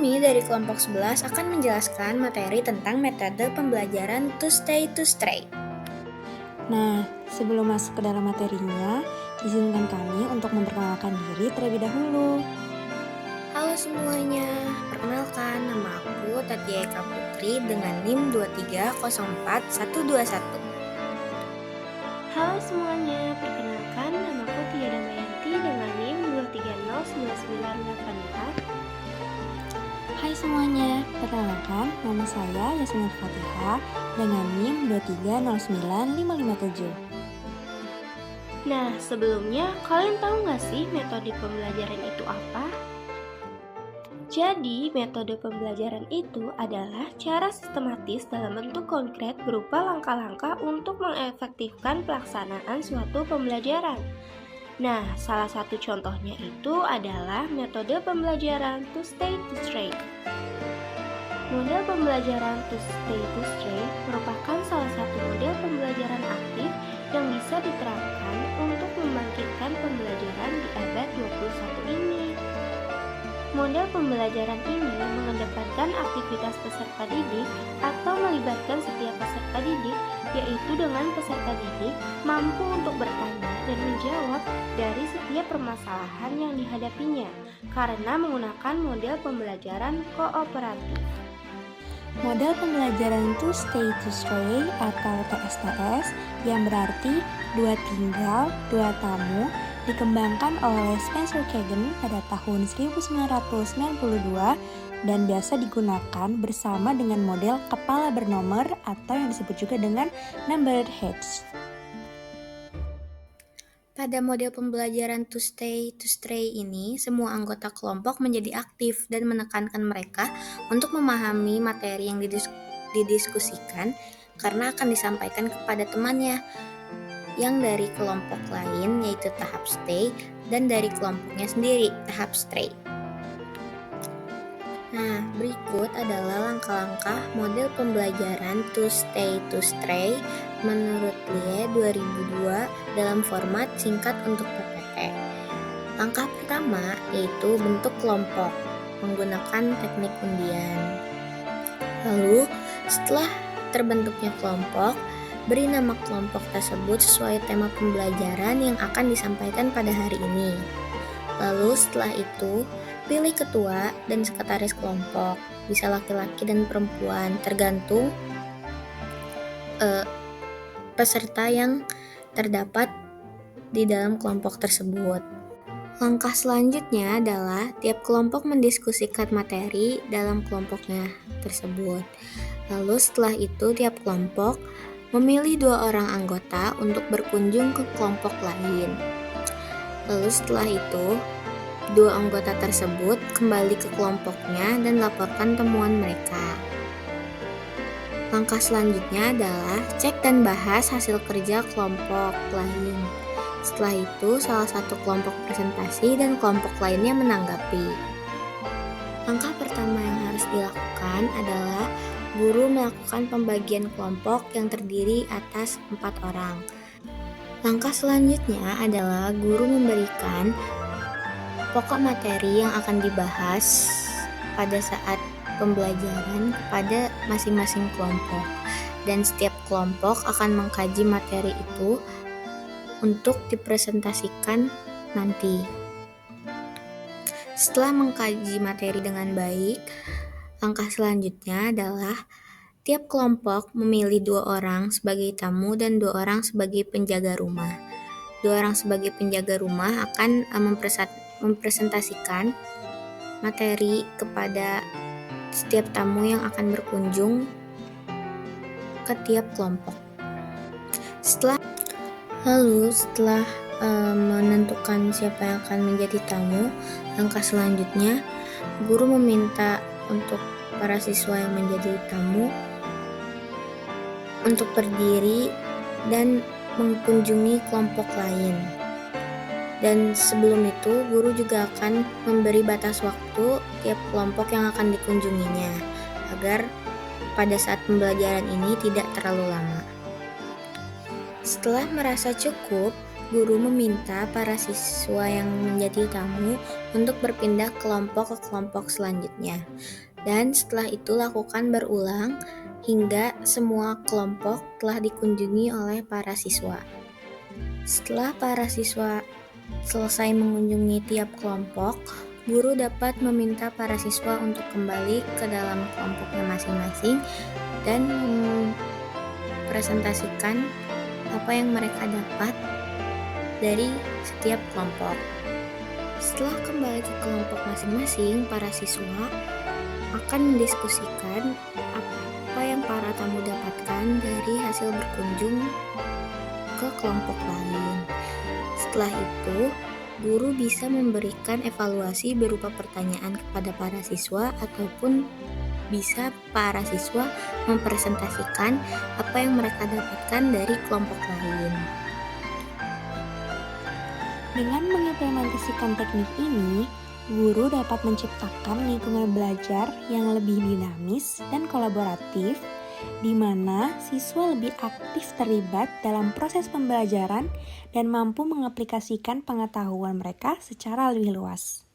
Kami dari kelompok 11 akan menjelaskan materi tentang metode pembelajaran to stay to stray. Nah, sebelum masuk ke dalam materinya, izinkan kami untuk memperkenalkan diri terlebih dahulu. Halo semuanya, perkenalkan nama aku Tatia Eka Putri dengan NIM 2304121. Halo semuanya, perkenalkan namaku Tia Damayanti dengan NIM 2309984. Hai semuanya, perkenalkan nama saya Yasmin Fatihah dengan NIM 2309557. Nah, sebelumnya kalian tahu nggak sih metode pembelajaran itu apa? Jadi, metode pembelajaran itu adalah cara sistematis dalam bentuk konkret berupa langkah-langkah untuk mengefektifkan pelaksanaan suatu pembelajaran. Nah, salah satu contohnya itu adalah metode pembelajaran to stay to stray. Model pembelajaran to stay to stray merupakan salah satu model pembelajaran aktif yang bisa diterapkan untuk membangkitkan pembelajaran di abad 21 ini. Model pembelajaran ini mengedepankan aktivitas peserta didik atau melibatkan setiap peserta didik, yaitu dengan peserta didik mampu untuk bertanya dan menjawab dari setiap permasalahan yang dihadapinya karena menggunakan model pembelajaran kooperatif. Model pembelajaran to stay to stray atau TSTS yang berarti dua tinggal, dua tamu dikembangkan oleh Spencer Kagan pada tahun 1992 dan biasa digunakan bersama dengan model kepala bernomor atau yang disebut juga dengan numbered heads. Pada model pembelajaran to stay to stray ini, semua anggota kelompok menjadi aktif dan menekankan mereka untuk memahami materi yang didiskusikan karena akan disampaikan kepada temannya yang dari kelompok lain yaitu tahap stay dan dari kelompoknya sendiri tahap stray. Nah, berikut adalah langkah-langkah model pembelajaran to stay to stray menurut LIE 2002 dalam format singkat untuk PPT. Langkah pertama yaitu bentuk kelompok menggunakan teknik undian. Lalu, setelah terbentuknya kelompok, beri nama kelompok tersebut sesuai tema pembelajaran yang akan disampaikan pada hari ini. Lalu setelah itu, pilih ketua dan sekretaris kelompok, bisa laki-laki dan perempuan, tergantung peserta yang terdapat di dalam kelompok tersebut. Langkah selanjutnya adalah tiap kelompok mendiskusikan materi dalam kelompoknya tersebut. Lalu setelah itu tiap kelompok memilih 2 orang anggota untuk berkunjung ke kelompok lain. Lalu setelah itu, 2 anggota tersebut kembali ke kelompoknya dan laporkan temuan mereka. Langkah selanjutnya adalah cek dan bahas hasil kerja kelompok lain. Setelah itu, salah satu kelompok presentasi dan kelompok lainnya menanggapi. Langkah pertama yang harus dilakukan adalah guru melakukan pembagian kelompok yang terdiri atas 4 orang. Langkah selanjutnya adalah guru memberikan pokok materi yang akan dibahas pada saat pembelajaran kepada masing-masing kelompok. Dan setiap kelompok akan mengkaji materi itu untuk dipresentasikan nanti. Setelah mengkaji materi dengan baik, langkah selanjutnya adalah tiap kelompok memilih 2 orang sebagai tamu dan 2 orang sebagai penjaga rumah. 2 orang sebagai penjaga rumah akan mempresentasikan materi kepada setiap tamu yang akan berkunjung ke tiap kelompok. Setelah menentukan siapa yang akan menjadi tamu, langkah selanjutnya guru meminta untuk para siswa yang menjadi tamu untuk berdiri dan mengunjungi kelompok lain. Dan sebelum itu, guru juga akan memberi batas waktu tiap kelompok yang akan dikunjunginya, agar pada saat pembelajaran ini tidak terlalu lama. Setelah merasa cukup, guru meminta para siswa yang menjadi tamu untuk berpindah kelompok ke kelompok selanjutnya. Dan setelah itu lakukan berulang hingga semua kelompok telah dikunjungi oleh para siswa. Setelah para siswa selesai mengunjungi tiap kelompok, guru dapat meminta para siswa untuk kembali ke dalam kelompoknya masing-masing dan mempresentasikan apa yang mereka dapat dari setiap kelompok. Setelah kembali ke kelompok masing-masing, para siswa akan mendiskusikan apa yang para tamu dapatkan dari hasil berkunjung ke kelompok lain. Setelah itu, guru bisa memberikan evaluasi berupa pertanyaan kepada para siswa ataupun bisa para siswa mempresentasikan apa yang mereka dapatkan dari kelompok lain. Dengan mengimplementasikan teknik ini, guru dapat menciptakan lingkungan belajar yang lebih dinamis dan kolaboratif, di mana siswa lebih aktif terlibat dalam proses pembelajaran dan mampu mengaplikasikan pengetahuan mereka secara lebih luas.